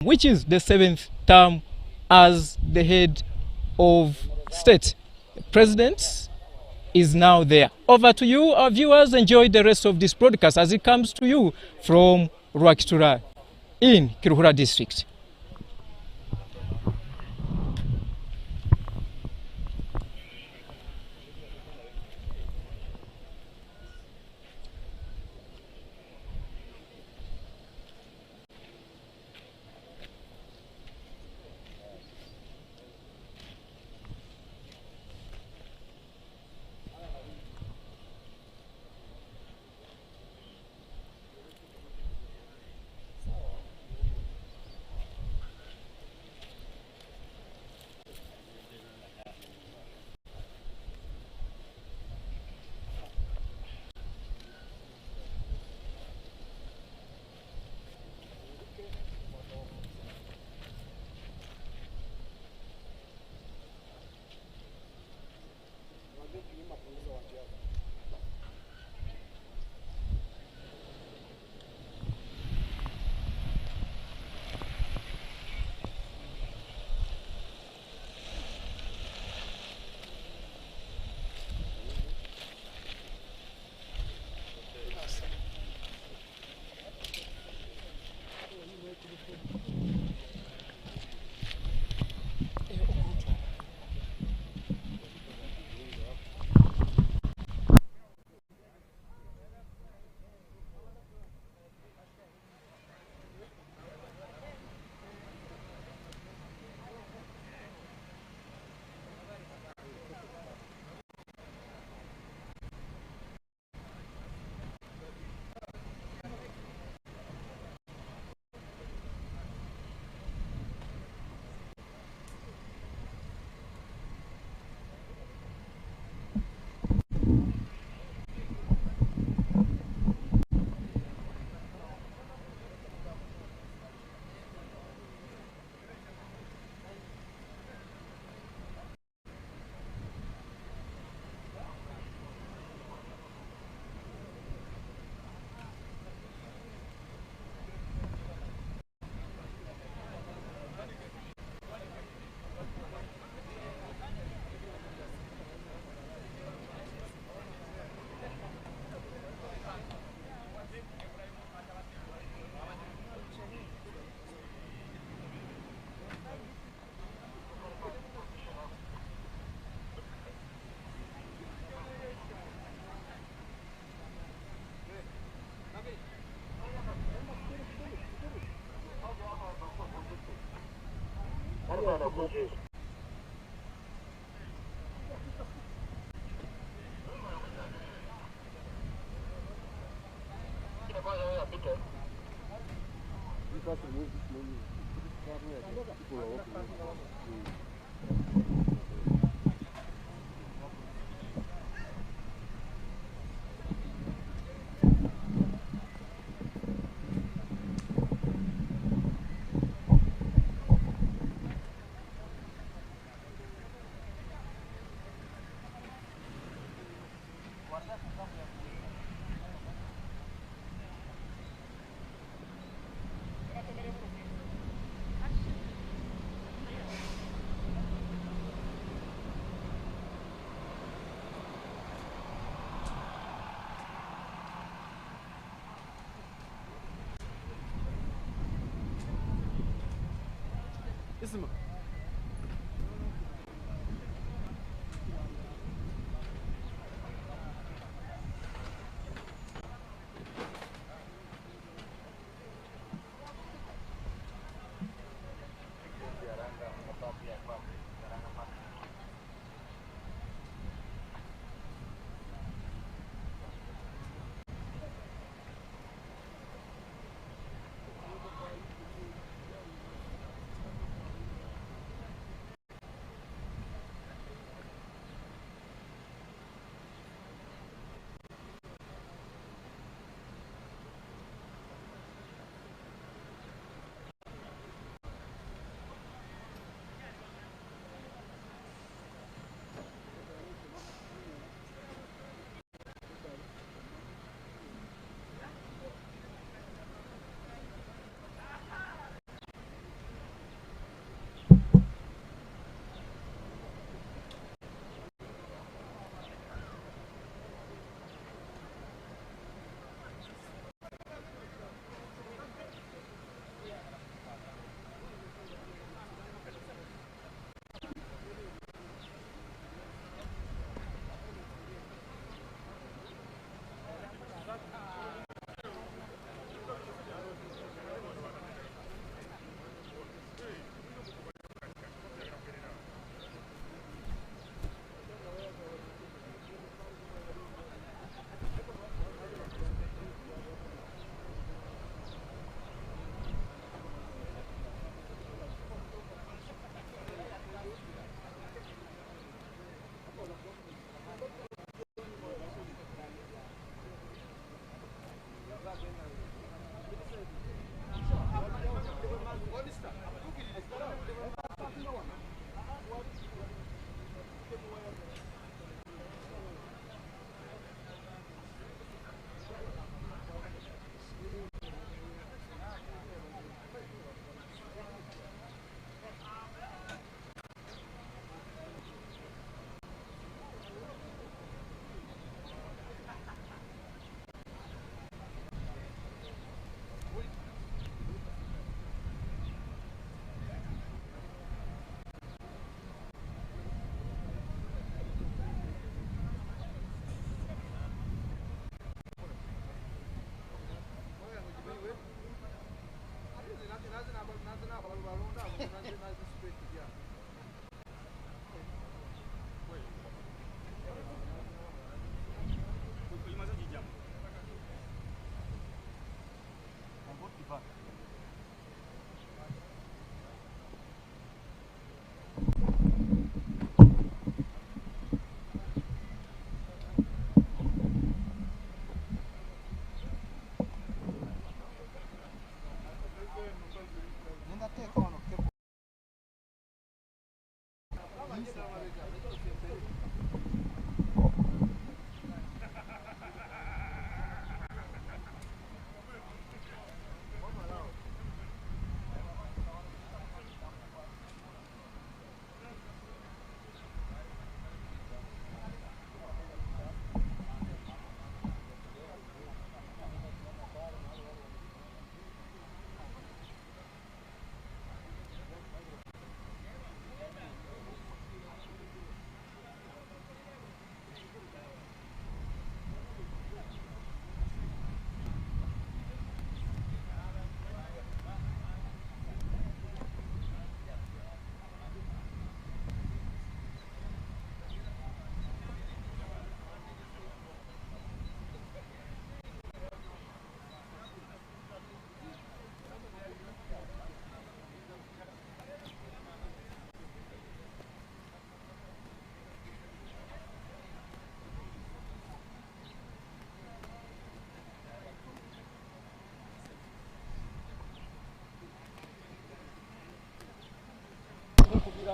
which is the 7th term as the head of state. The president is now there. Over to you, our viewers. Enjoy the rest of this broadcast as it comes to you from Rwakitura in Kiruhura district.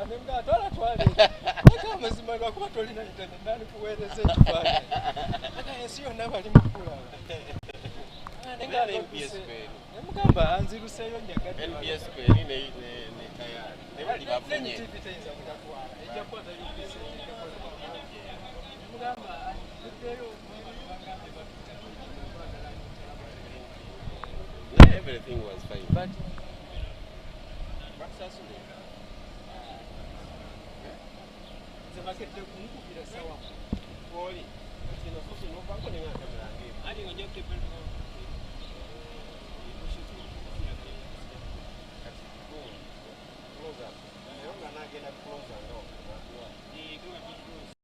Nemga tola twali. Eka mazima lwa kuba tolina internet nani kuweleza ekifani. Aka sio nabali mukula. Nenga NBS kweli. Nemugamba anziruseyo nyakati. NBS kweli ne tayari. Nebali bafunye. TV tayinza kutwala. Ejja kwata UBC. Nemugamba kuteyo everything was fine, but Sasule. The market de kumukubira sawa. Oli. Kino fuso no banko ne ngaka mlange. Ali ngoje kependo. Close up. Naona nagenda close ndo. Ni kama close.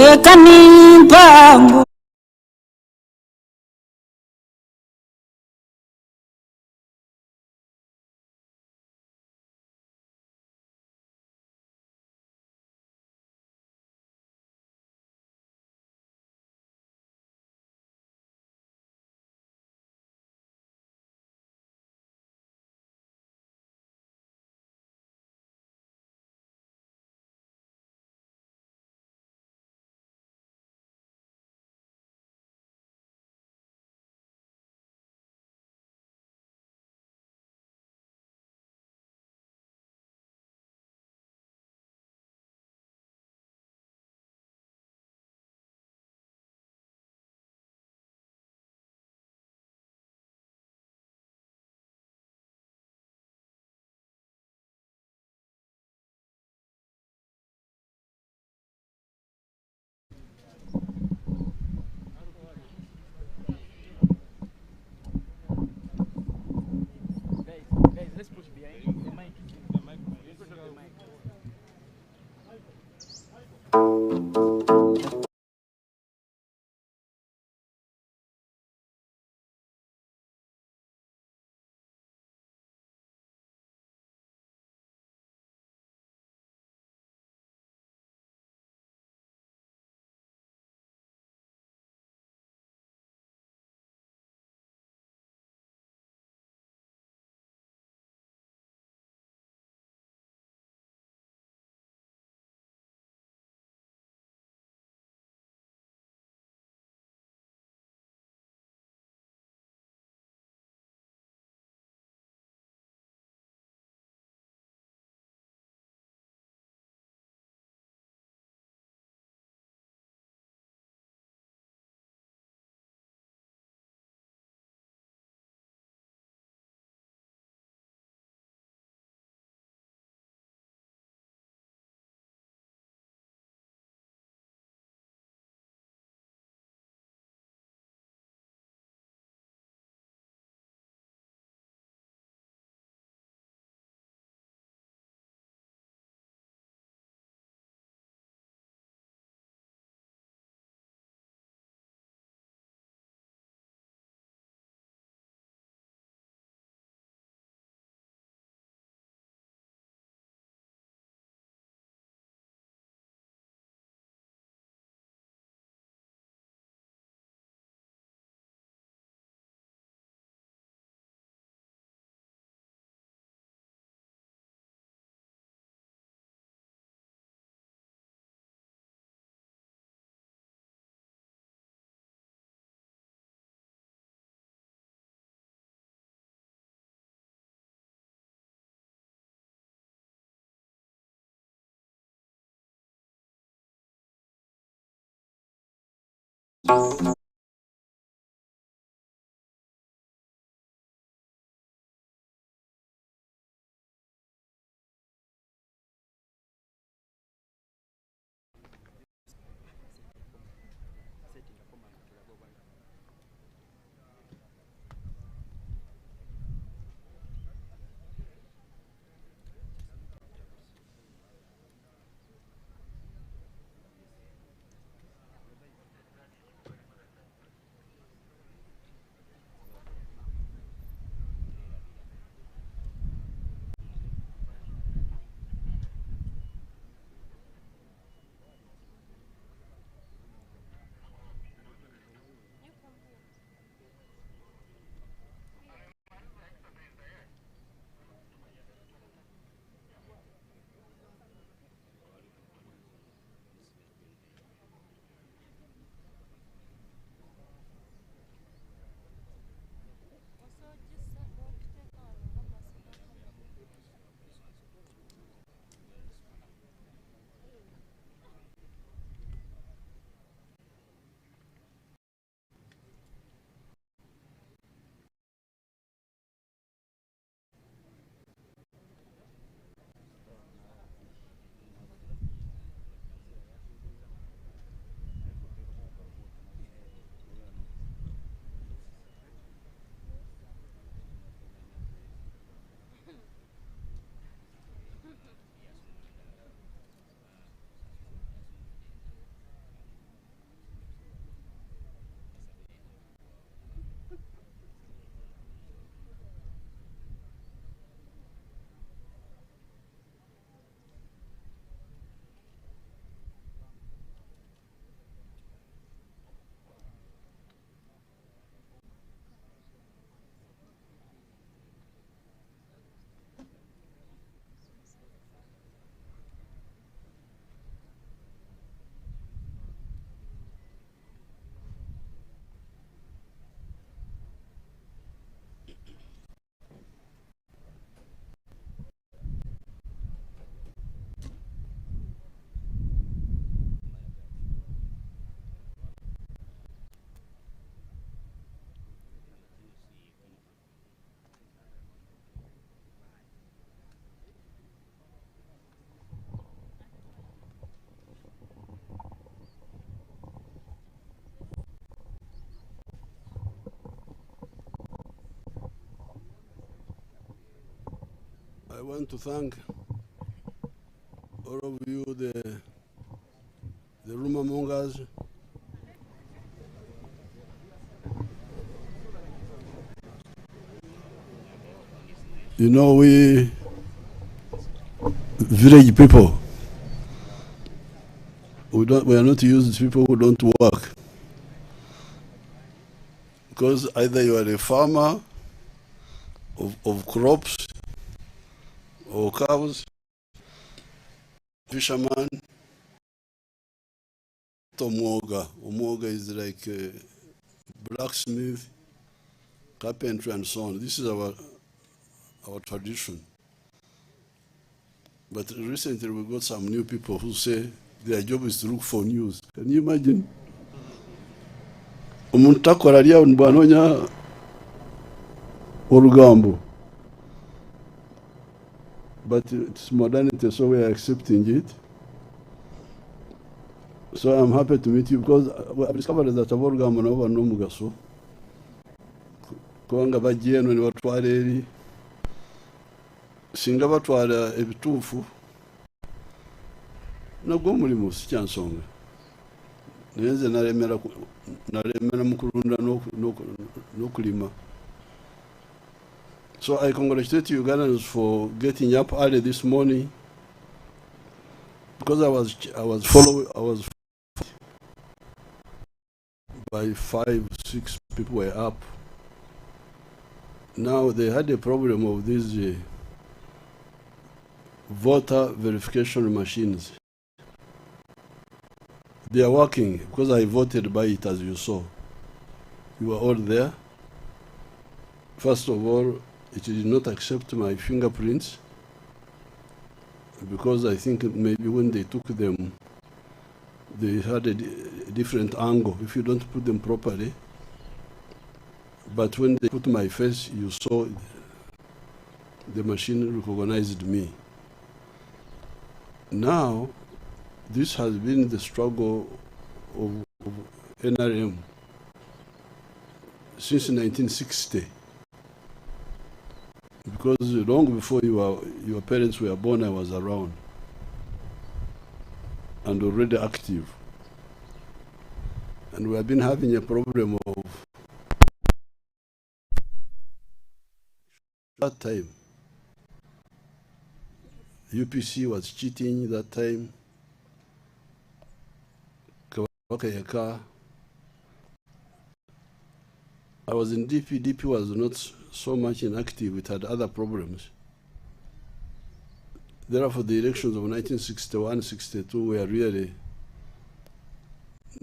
Ekanimpango I want to thank all of you, the rumor mongers. You know, we village people, we are not used to people who don't work. Because either you are a farmer of crops or cows, fisherman, Omoga. Omoga is like blacksmith, carpentry, and so on. This is our tradition. But recently we got some new people who say their job is to look for news. Can you imagine? Umuntu akora aliya banonya orugambo. But it's modernity, so we are accepting it. So I'm happy to meet you because I've discovered that aborugambo nabo bano mugaso. Kubanga bagiyeno ni batwara eri singa batwara ebituufu nagwo mulimo si kyansonga nenze naremera mu kulunda n'okulima. So I congratulate you Ugandans for getting up early this morning because I was by 5, 6 people were up. Now they had a problem of these voter verification machines. They are working because I voted by it, as you saw. You were all there. First of all, it did not accept my fingerprints because I think maybe when they took them, they had a different angle if you don't put them properly. But when they put my face, you saw the machine recognized me. Now, this has been the struggle of NRM since 1960. Because long before your parents were born, I was around and already active. And we have been having a problem of that time. UPC was cheating that time. Kawaka. I was in DP. DP was not so much inactive. It had other problems. Therefore, the elections of 1961-62 were really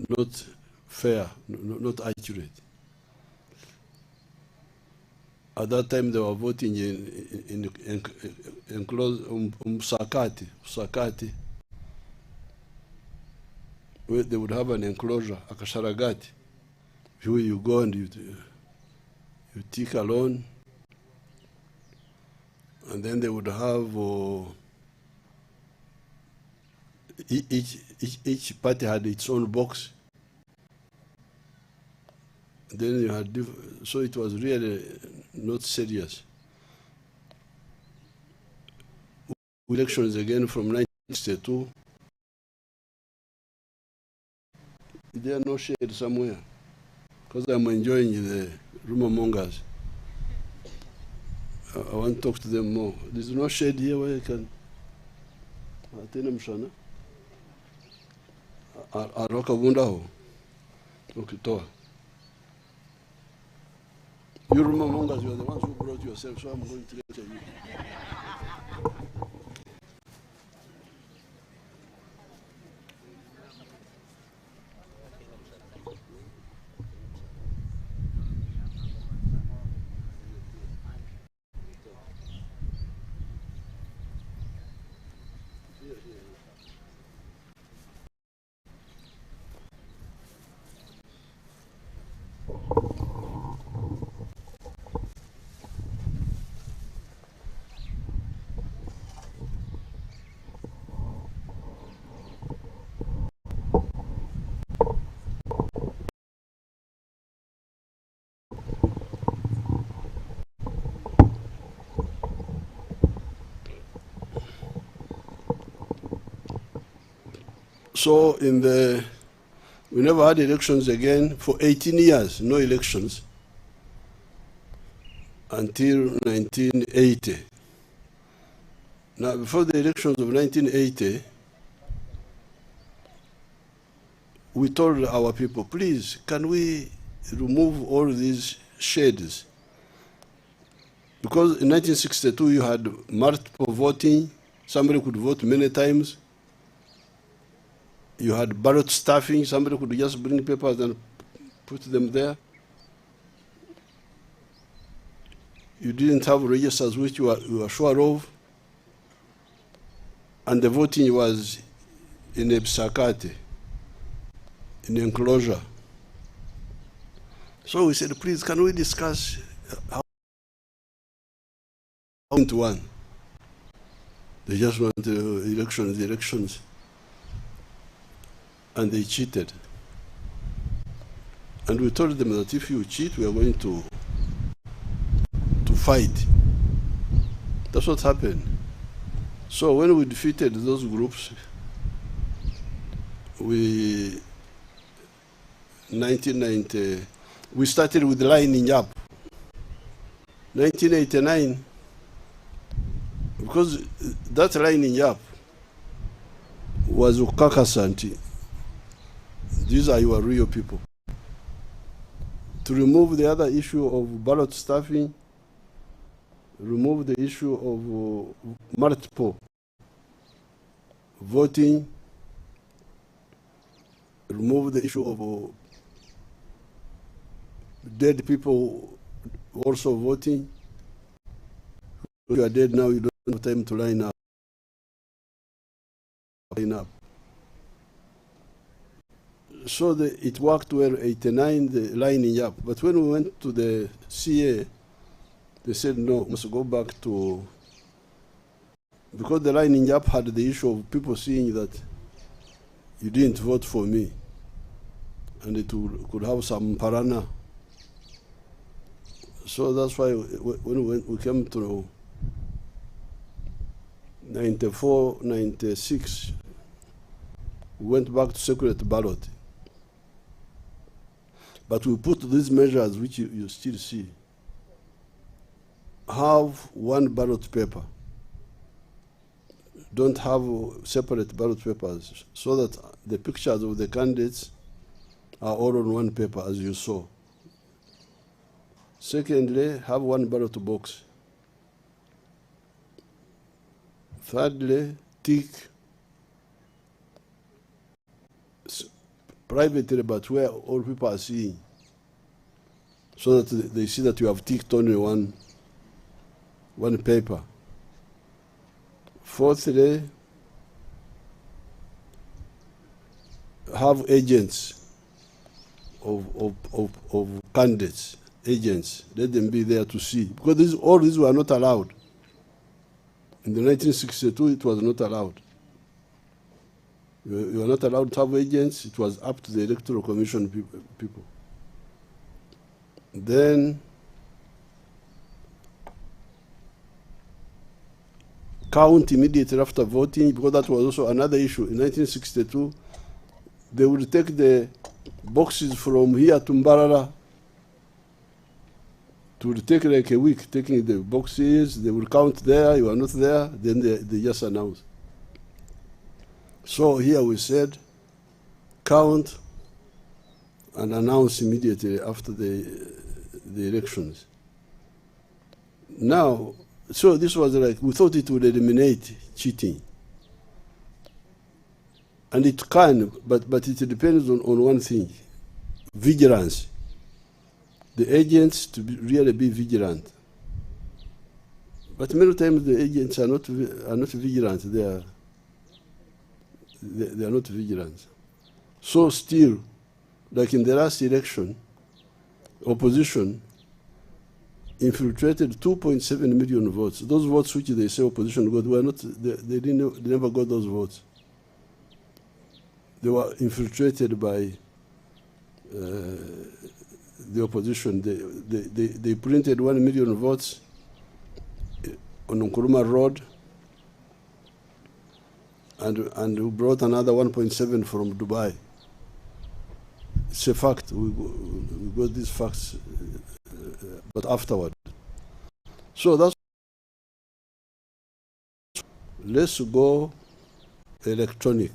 not fair, not accurate. At that time, they were voting in enclosed Usakati, where they would have an enclosure, a Kasharagati, where you go and you take a loan, and then they would have each party had its own box. Then you had so it was really not serious. Elections again from 1962. They are no shade somewhere, because I'm enjoying the rumor mongers. I want to talk to them more. There's no shade here where I can attend them, Shana. Aroka Bundaho. Okay, Toa. You rumor mongers, you are the ones who brought yourself, so I'm going to lecture you. So we never had elections again for 18 years, no elections, until 1980. Now, before the elections of 1980, we told our people, please, can we remove all these shades? Because in 1962, you had multiple voting. Somebody could vote many times. You had ballot stuffing. Somebody could just bring papers and put them there. You didn't have registers which you were sure of. And the voting was in a Bisakati, in enclosure. So we said, please, can we discuss how to one? They just want elections. And they cheated. And we told them that if you cheat, we are going to fight. That's what happened. So when we defeated those groups, we started with lining up. 1989, because that lining up was Ukakasanti. These are your real people. To remove the other issue of ballot stuffing, remove the issue of multiple voting, remove the issue of dead people also voting. If you are dead now, you don't have time to line up. So it worked well, 89, the lining up. But when we went to the CA, they said, no, we must go back to, because the lining up had the issue of people seeing that you didn't vote for me. And it could have some parana. So that's why when we came to 94, 96, we went back to secret ballot. But we put these measures, which you still see. Have one ballot paper. Don't have separate ballot papers, so that the pictures of the candidates are all on one paper, as you saw. Secondly, have one ballot box. Thirdly, tick privately, but where all people are seeing, so that they see that you have ticked only one paper. Fourthly, have agents of candidates, agents. Let them be there to see, because all these were not allowed. In the 1962, it was not allowed. You are not allowed to have agents. It was up to the Electoral Commission people. Then count immediately after voting, because that was also another issue. In 1962, they would take the boxes from here to Mbarara. It would take like a week, taking the boxes. They would count there, you are not there, then they just announce. So here we said, count and announce immediately after the elections. Now, so this was like, we thought it would eliminate cheating. And it can, but it depends on one thing, vigilance. The agents to really be vigilant. But many times the agents are not vigilant. They are not vigilant. So still, like in the last election, opposition infiltrated 2.7 million votes. Those votes which they say opposition got were not. They never got those votes. They were infiltrated by the opposition. They printed 1 million votes on Nkrumah Road, and brought another 1.7 from Dubai. It's a fact. We got these facts, but afterward. So that's. Let's go electronic,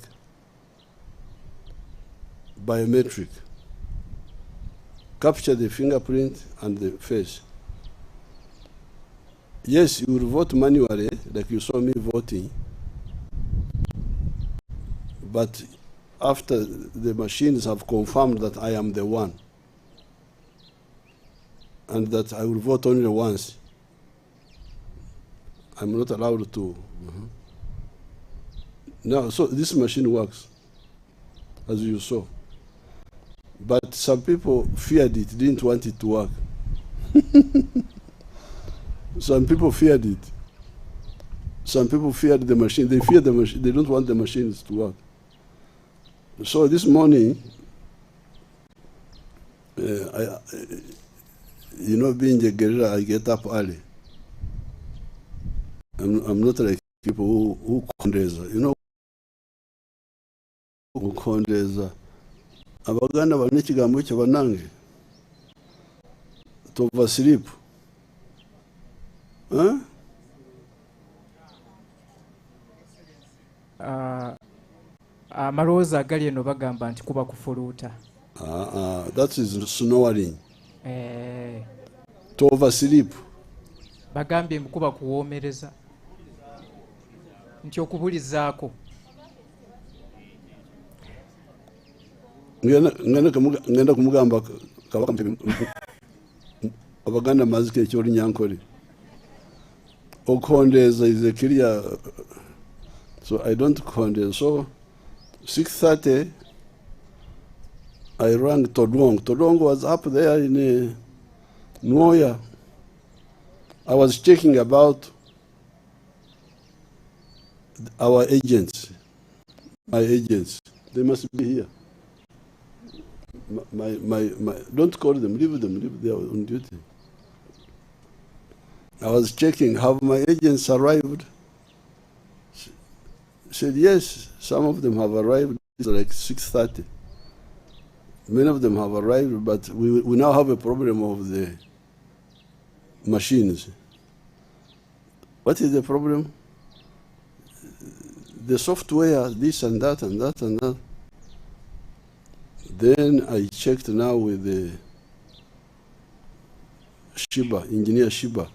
biometric. Capture the fingerprint and the face. Yes, you will vote manually, like you saw me voting, but after the machines have confirmed that I am the one, and that I will vote only once, I'm not allowed to. Now, so this machine works, as you saw. But some people feared it, didn't want it to work. Some people feared it. Some people feared the machine. They fear the machine. They don't want the machines to work. So this morning, being a guerrilla, I get up early. I'm not like people who kondeza. Who kondeza. Abaganda balina ekigambo kye bannange tova sleep. Amalowooza agali eno bagamba nti kuba kufuluuta. That is snoring. Tova sleep. Bagambye kuba kuwoomereza. Nti okubulizaako. ngenda kumugamba kabaka abaganda mazike ekyoli nyankole okondeza is a clear, so I don't condese. So 6:30 I rang Todwong. Todwong was up there in Nuoya. I was checking about our agents, my agents. They must be here. Don't call them, leave them, they are on duty. I was checking, have my agents arrived? Said yes, some of them have arrived. It's like 6:30. Many of them have arrived, but we now have a problem of the machines. What is the problem? The software, this and that and that and that. Then I checked now with the Shiba, engineer Shiba.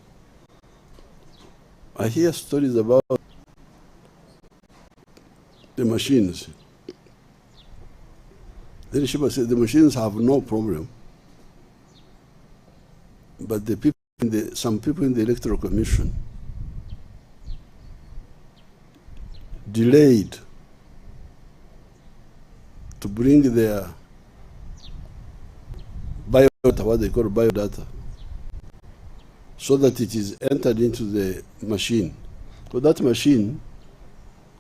I hear stories about the machines. Then Shiba said the machines have no problem, but the people some people in the Electoral Commission delayed to bring their biodata, what they call biodata, so that it is entered into the machine. So that machine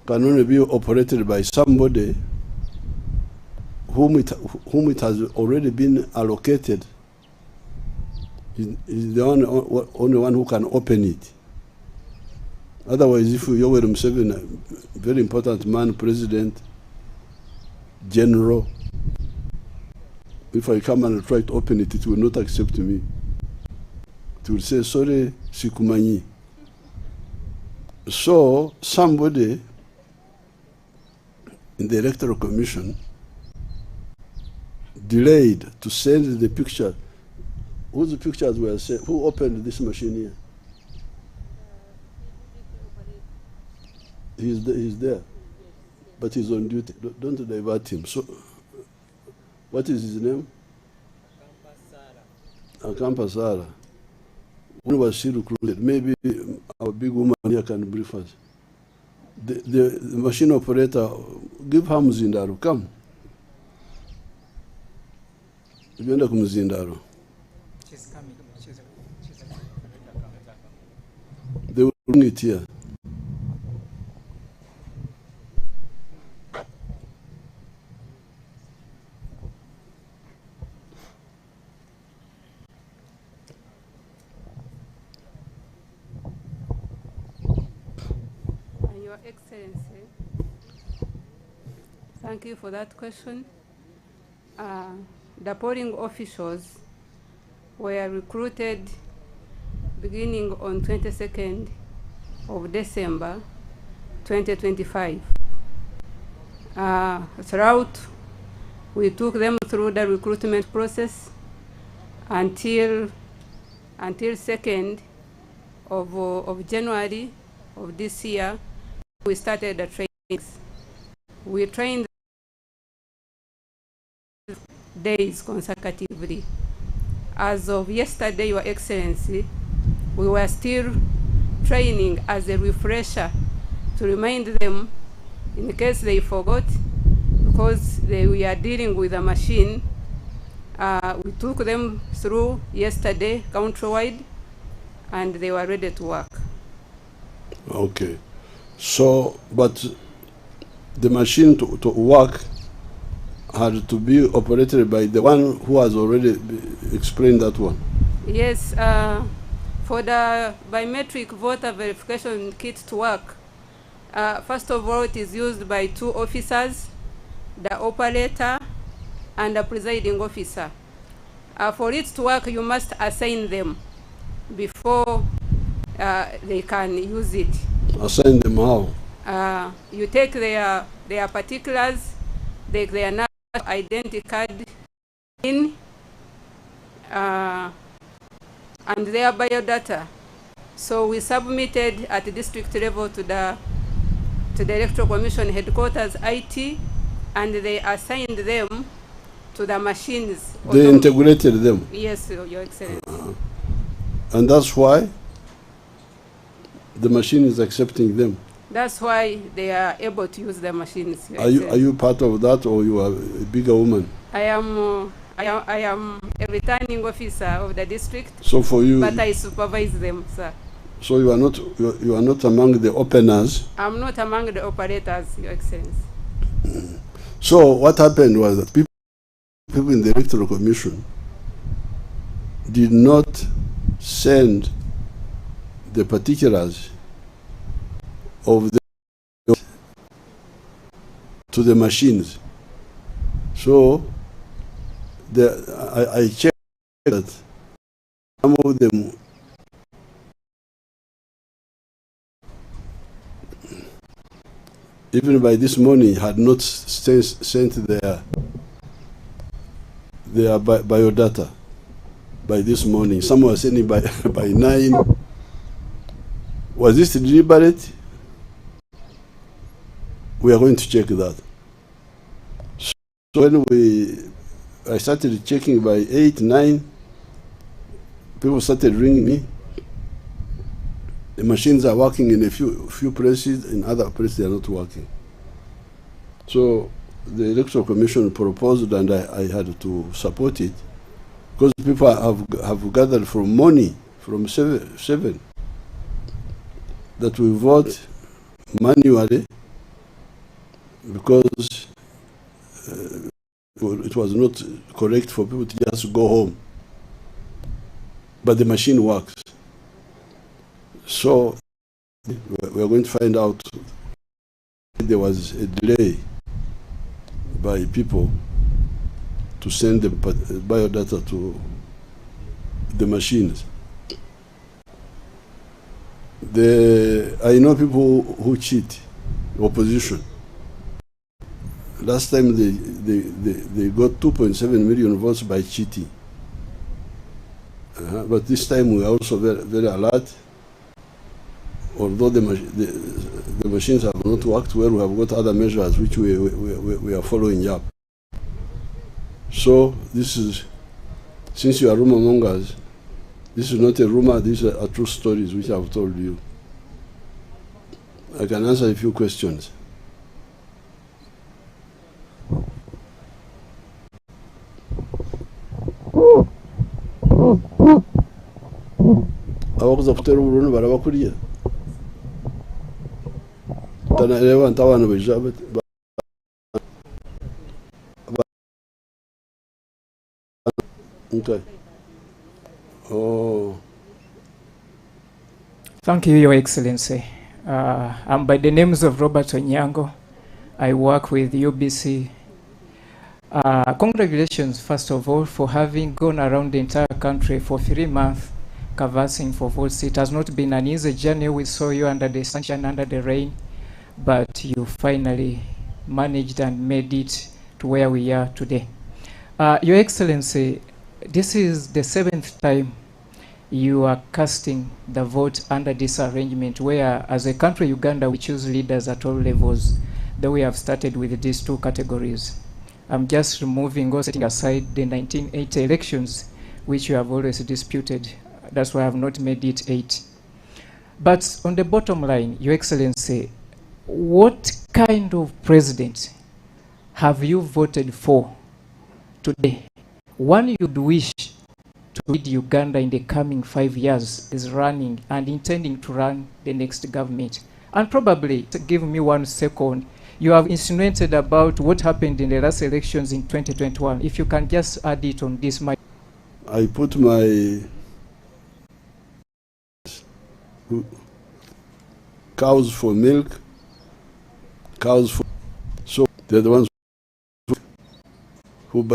can only be operated by somebody whom it has already been allocated. Is the only one who can open it. Otherwise, if Yoweri Museveni, a very important man, president, general, if I come and try to open it, it will not accept me. It will say, sorry, sikumanyi. So somebody in the Electoral Commission delayed to send the picture. Whose pictures were sent? Who opened this machine here? He's there, but he's on duty. Don't divert him. So, what is his name? Akampa Sara. When was she recruited? Maybe our big woman here can brief us. The machine operator, give her Muzindaro. Come. Ugenda kumuzindaro. She's coming. They will bring it here. Your Excellency, thank you for that question. The polling officials were recruited beginning on 22nd of December 2025. Throughout, we took them through the recruitment process until 2nd of January of this year. We started the trainings. We trained days consecutively. As of yesterday, Your Excellency, we were still training as a refresher to remind them in case they forgot, because we are dealing with a machine. We took them through yesterday countrywide, and they were ready to work. Okay. So, but the machine to work had to be operated by the one who has already explained that one. Yes, for the biometric voter verification kit to work, first of all, it is used by 2 officers, the operator and the presiding officer. For it to work, you must assign them before they can use it. Assign them how? You take their particulars, their national identity card in, and their biodata. So we submitted at the district level to the Electoral Commission headquarters IT, and they assigned them to the machines. They integrated them? Yes, Your Excellency. And that's why the machine is accepting them? That's why they are able to use the machines. Are you part of that, or you are a bigger woman? I am a returning officer of the district, So for you, but I supervise them, sir. so you are not among the openers. I'm not among the operators, Your Excellency. So what happened was that people in the Electoral Commission did not send the particulars of the to the machines. So I checked that some of them even by this morning had not sent their biodata by this morning. Some were sending by 9. Was this deliberate? We are going to check that. So when I started checking by 8, 9, people started ringing me. The machines are working in a few places, in other places they are not working. So the Electoral Commission proposed, and I had to support it, because people have gathered from morning, from 7, that we vote manually, because it was not correct for people to just go home. But the machine works. So we are going to find out if there was a delay by people to send the biodata to the machines. I know people who cheat, opposition. Last time they got 2.7 million votes by cheating. But this time we are also very, very alert. Although the machines have not worked well, we have got other measures which we are following up. So this is, since you are rumor mongers, this is not a rumor, these are true stories which I have told you. I can answer a few questions. Abakuza kutera uburundi barabakuriye tanaelewa ntabana bejabe. Okay. Oh. Thank you, Your Excellency. I'm by the names of Robert Onyango. I work with UBC. Congratulations, first of all, for having gone around the entire country for 3 months, canvassing for votes. It has not been an easy journey. We saw you under the sunshine, under the rain, but you finally managed and made it to where we are today. Your Excellency, this is the 7th time you are casting the vote under this arrangement, where as a country, Uganda, we choose leaders at all levels. Though we have started with these 2 categories. I'm just removing or setting aside the 1980 elections, which you have always disputed. That's why I have not made it 8. But on the bottom line, Your Excellency, what kind of president have you voted for today? One you'd wish to lead Uganda in the coming 5 years is running and intending to run the next government. And probably, to give me 1 second, you have insinuated about what happened in the last elections in 2021. If you can just add it on this. I put my cows for milk, cows for, so they're the ones who buy